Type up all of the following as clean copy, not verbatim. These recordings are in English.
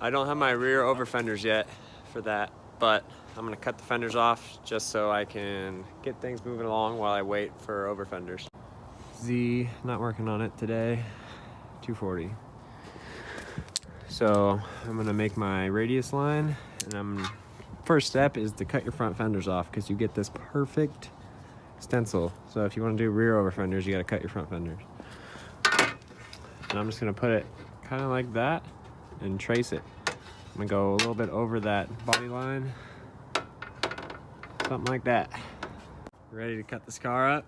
I don't have my rear over fenders yet for that, but I'm gonna cut the fenders off just so I can get things moving along while I wait for over fenders. Z, not working on it today, 240. So I'm gonna make my radius line, and first step is to cut your front fenders off because you get this perfect stencil. So if you want to do rear over fenders, you got to cut your front fenders. And I'm just gonna put it kind of like that and trace it. I'm gonna go a little bit over that body line, something like that. Ready to cut this car up?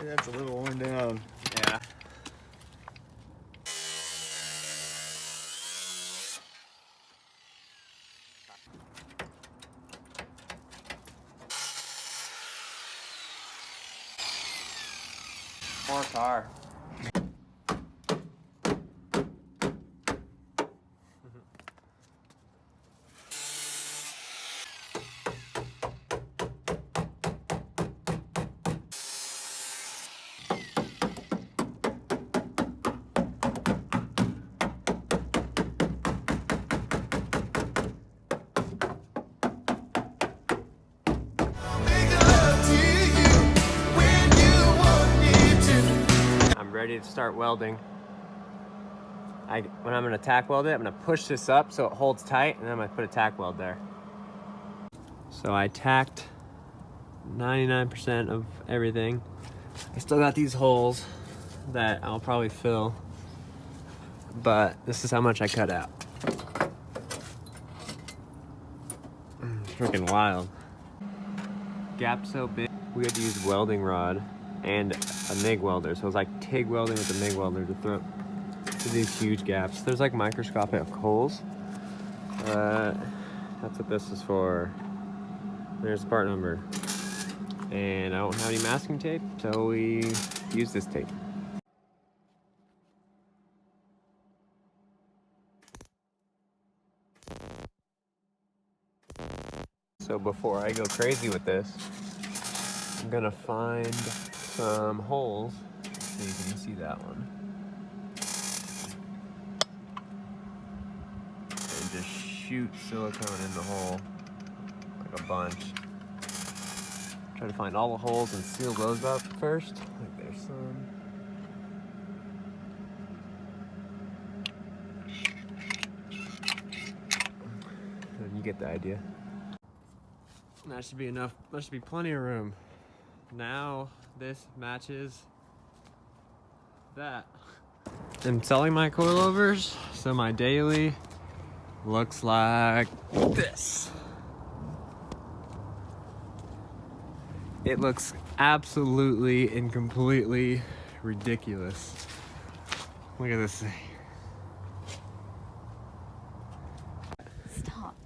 That's a little worn down. Yeah. More car. Ready to start welding. When I'm gonna tack weld it, I'm gonna push this up so it holds tight, and then I'm gonna put a tack weld there. So I tacked 99% of everything. I still got these holes that I'll probably fill, but this is how much I cut out. It's freaking wild. Gap so big, we had to use welding rod and a MIG welder. So it was like TIG welding with a MIG welder to throw to these huge gaps. There's like microscopic holes. That's what this is for. There's the part number. And I don't have any masking tape, so we use this tape. So before I go crazy with this, I'm gonna find some holes so you can see that one. And just shoot silicone in the hole like a bunch. Try to find all the holes and seal those up first. Like there's some. And you get the idea. That should be enough. There should be plenty of room. Now this matches that. I'm selling my coilovers, so my daily looks like this. It looks absolutely and completely ridiculous. Look at this thing. Stop.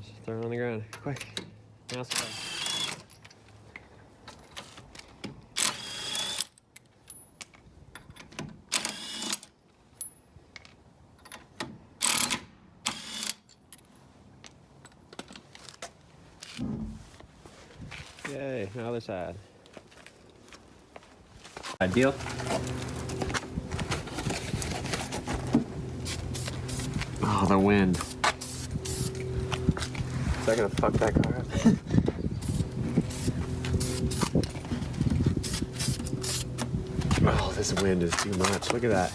Just throw it on the ground, quick. Now it's fine. Yay, now other side. Ideal. Oh, the wind. Is that gonna fuck that car up? Oh, this wind is too much. Look at that.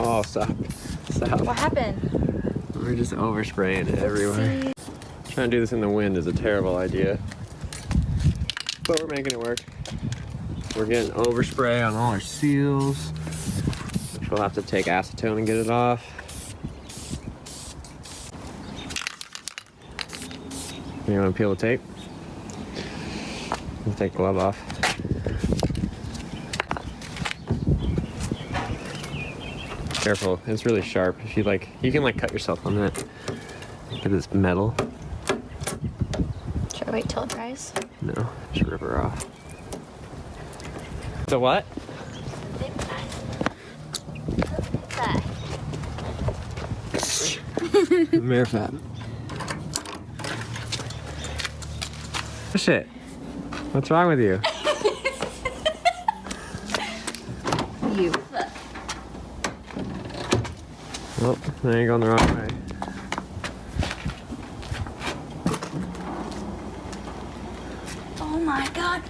Oh, stop. What happened? We're just overspraying it everywhere. Trying to do this in the wind is a terrible idea, but we're making it work. We're getting overspray on all our seals, which we'll have to take acetone and get it off. You want to peel the tape? We'll take the glove off. Careful, it's really sharp. If you like, you can like cut yourself on that. Because it's metal. Should I wait till it dries? No, just rip her off. So what? Mare fat. Shit. What's wrong with you? You. Well, now you're going the wrong way. Oh my god.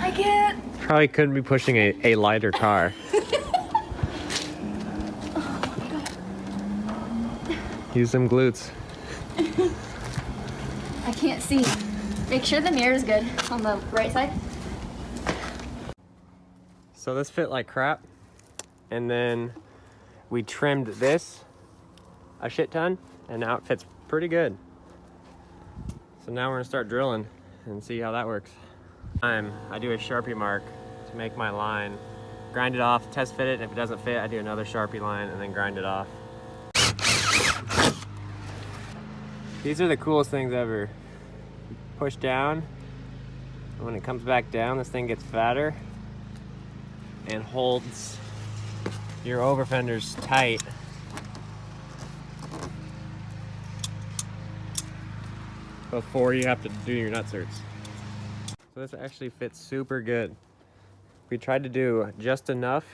I can't. Probably couldn't be pushing a lighter car. Use them glutes. I can't see. Make sure the mirror is good on the right side. So this fit like crap. And then we trimmed this a shit ton, and now it fits pretty good. So now we're gonna start drilling and see how that works. I do a Sharpie mark to make my line, grind it off, test fit it, and if it doesn't fit, I do another Sharpie line and then grind it off. These are the coolest things ever. Push down, and when it comes back down, this thing gets fatter and holds your overfenders tight. Before you have to do your nutserts. So this actually fits super good. We tried to do just enough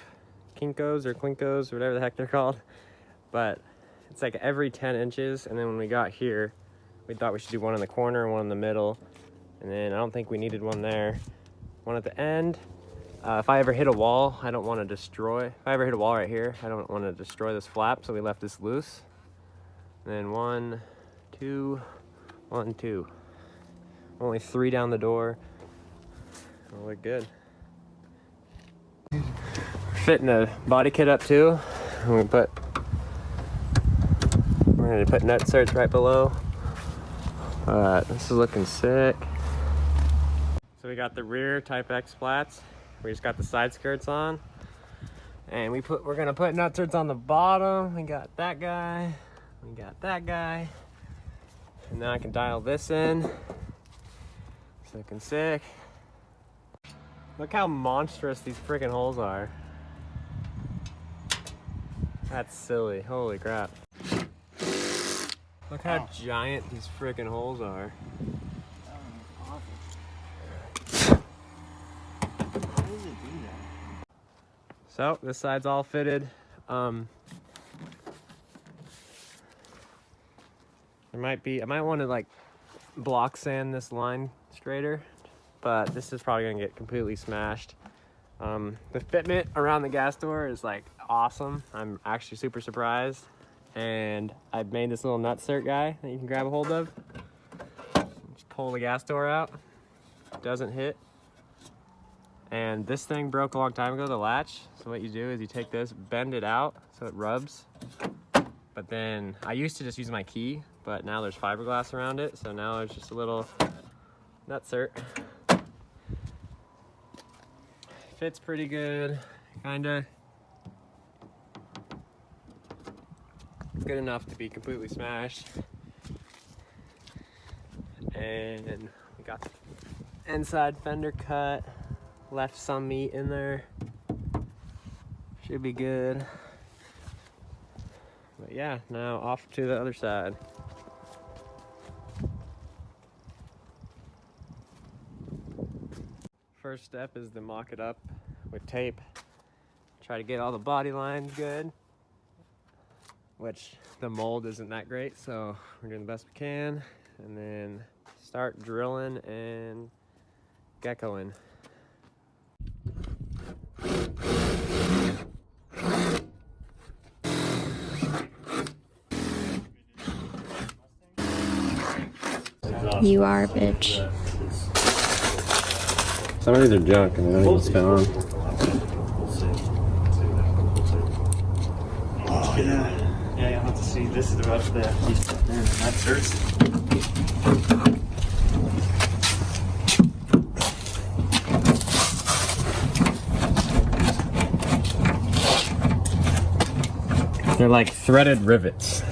kinkos or clinkos, or whatever the heck they're called, but it's like every 10 inches, and then when we got here, we thought we should do one in the corner and one in the middle, and then I don't think we needed one there. One at the end. If I ever hit a wall, I don't want to destroy. If I ever hit a wall right here, I don't want to destroy this flap, so we left this loose. And then 1, 2, 1, 2. Only 3 down the door. It'll look good. We're fitting the body kit up too. We're gonna put nutserts right below. This is looking sick. So we got the rear Type X flats. We just got the side skirts on, and we're gonna put nutserts on the bottom. We got that guy, we got that guy, and now I can dial this in. It's looking sick. Look how monstrous these freaking holes are. That's silly. Holy crap! Look how giant these freaking holes are. So this side's all fitted. I might want to like block sand this line straighter, but this is probably gonna get completely smashed. The fitment around the gas door is like awesome. I'm actually super surprised. And I've made this little nutsert guy that you can grab a hold of. Just pull the gas door out. Doesn't hit. And this thing broke a long time ago, the latch. So what you do is you take this, bend it out so it rubs. But then I used to just use my key, but now there's fiberglass around it. So now there's just a little nutsert. Fits pretty good, kinda. Good enough to be completely smashed. And we got the inside fender cut. Left some meat in there. Should be good. But yeah, now off to the other side. First step is to mock it up with tape. Try to get all the body lines good, which the mold isn't that great, so we're doing the best we can. And then start drilling and geckoing. You are a bitch. Some of these are junk and they don't even spin on. Oh yeah. Yeah, you'll have to see. This is the rest of the nutserts. They're like threaded rivets.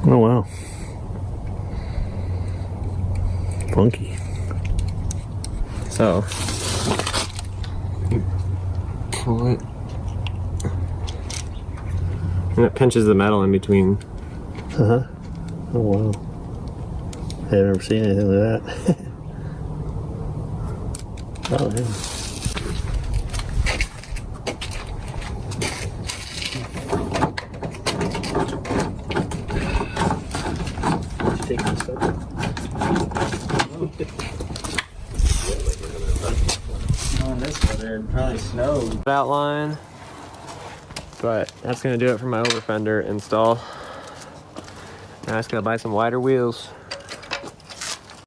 Oh wow. Funky. So you pull it, and it pinches the metal in between. Uh-huh. Oh wow. I've never seen anything like that. Oh yeah. Take this stuff. On this weather, it probably snowed. Outline, but that's gonna do it for my Overfender install. Now I just gotta buy some wider wheels.